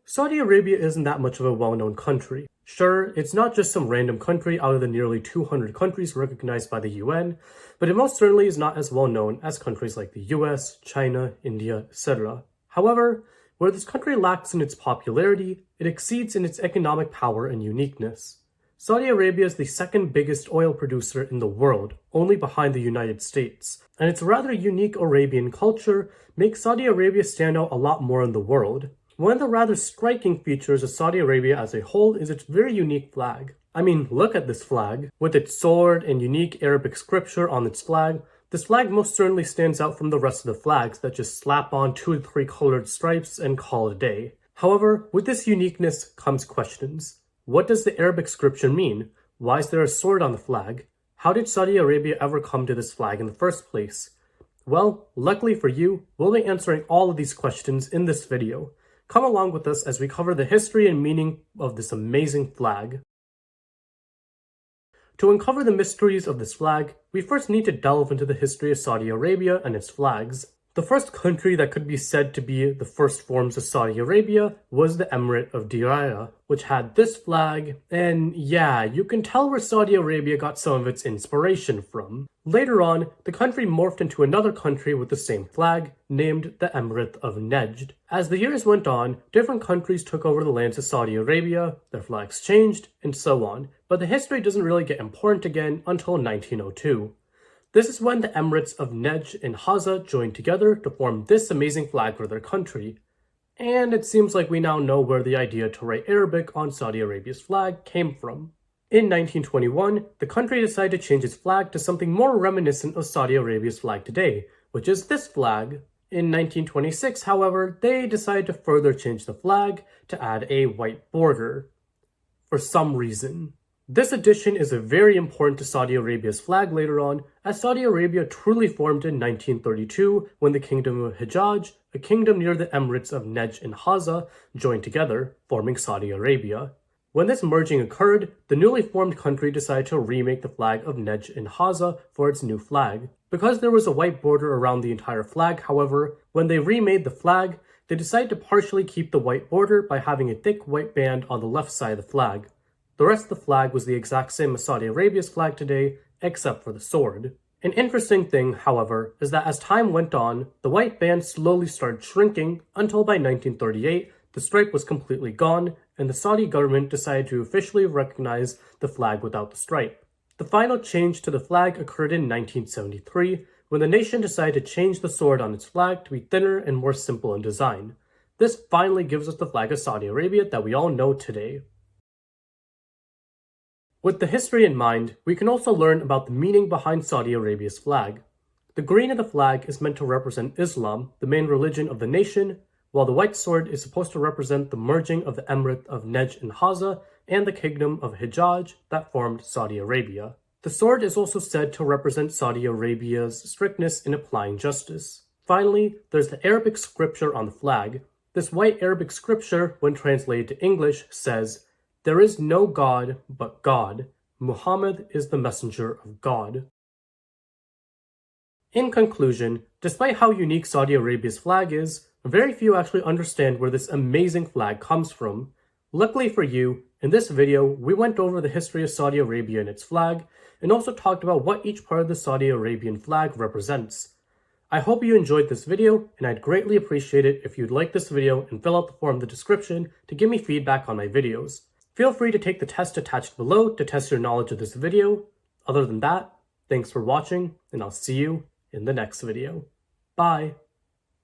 Saudi Arabia isn't that much of a well-known country. Sure, it's not just some random country out of the nearly 200 countries recognized by the UN, but it most certainly is not as well known as countries like the US, China, India, etc. However, where this country lacks in its popularity, it exceeds in its economic power and uniqueness. Saudi Arabia is the second biggest oil producer in the world, only behind the United States, and its rather unique Arabian culture makes Saudi Arabia stand out a lot more in the world. One of the rather striking features of Saudi Arabia as a whole is its very unique flag. I mean, look at this flag. With its sword and unique Arabic scripture on its flag, this flag most certainly stands out from the rest of the flags that just slap on 2 to 3 colored stripes and call it a day. However, with this uniqueness comes questions. What does the Arabic scripture mean? Why is there a sword on the flag? How did Saudi Arabia ever come to this flag in the first place? Well, luckily for you, we'll be answering all of these questions in this video. Come along with us as we cover the history and meaning of this amazing flag. To uncover the mysteries of this flag, we first need to delve into the history of Saudi Arabia and its flags. The first country that could be said to be the first forms of Saudi Arabia was the Emirate of Diriyah, which had this flag, and yeah, you can tell where Saudi Arabia got some of its inspiration from. Later on, the country morphed into another country with the same flag, named the Emirate of Najd. As the years went on, different countries took over the lands of Saudi Arabia, their flags changed, and so on, but the history doesn't really get important again until 1902. This is when the Emirates of Najd and Hawza joined together to form this amazing flag for their country. And it seems like we now know where the idea to write Arabic on Saudi Arabia's flag came from. In 1921, the country decided to change its flag to something more reminiscent of Saudi Arabia's flag today, which is this flag. In 1926, however, they decided to further change the flag to add a white border. For some reason. This addition is very important to Saudi Arabia's flag later on, as Saudi Arabia truly formed in 1932 when the Kingdom of Hijaz, a kingdom near the Emirates of Najd and Hawza, joined together, forming Saudi Arabia. When this merging occurred, the newly formed country decided to remake the flag of Najd and Hawza for its new flag. Because there was a white border around the entire flag, however, when they remade the flag, they decided to partially keep the white border by having a thick white band on the left side of the flag. The rest of the flag was the exact same as Saudi Arabia's flag today, except for the sword. An interesting thing, however, is that as time went on, the white band slowly started shrinking until by 1938, the stripe was completely gone, and the Saudi government decided to officially recognize the flag without the stripe. The final change to the flag occurred in 1973, when the nation decided to change the sword on its flag to be thinner and more simple in design. This finally gives us the flag of Saudi Arabia that we all know today. With the history in mind, we can also learn about the meaning behind Saudi Arabia's flag. The green of the flag is meant to represent Islam, the main religion of the nation, while the white sword is supposed to represent the merging of the Emirate of Najd and Hawza and the Kingdom of Hijaz that formed Saudi Arabia. The sword is also said to represent Saudi Arabia's strictness in applying justice. Finally, there's the Arabic scripture on the flag. This white Arabic scripture, when translated to English, says, "There is no God but God. Muhammad is the messenger of God." In conclusion, despite how unique Saudi Arabia's flag is, very few actually understand where this amazing flag comes from. Luckily for you, in this video, we went over the history of Saudi Arabia and its flag, and also talked about what each part of the Saudi Arabian flag represents. I hope you enjoyed this video, and I'd greatly appreciate it if you'd like this video and fill out the form in the description to give me feedback on my videos. Feel free to take the test attached below to test your knowledge of this video. Other than that, thanks for watching, and I'll see you in the next video. Bye!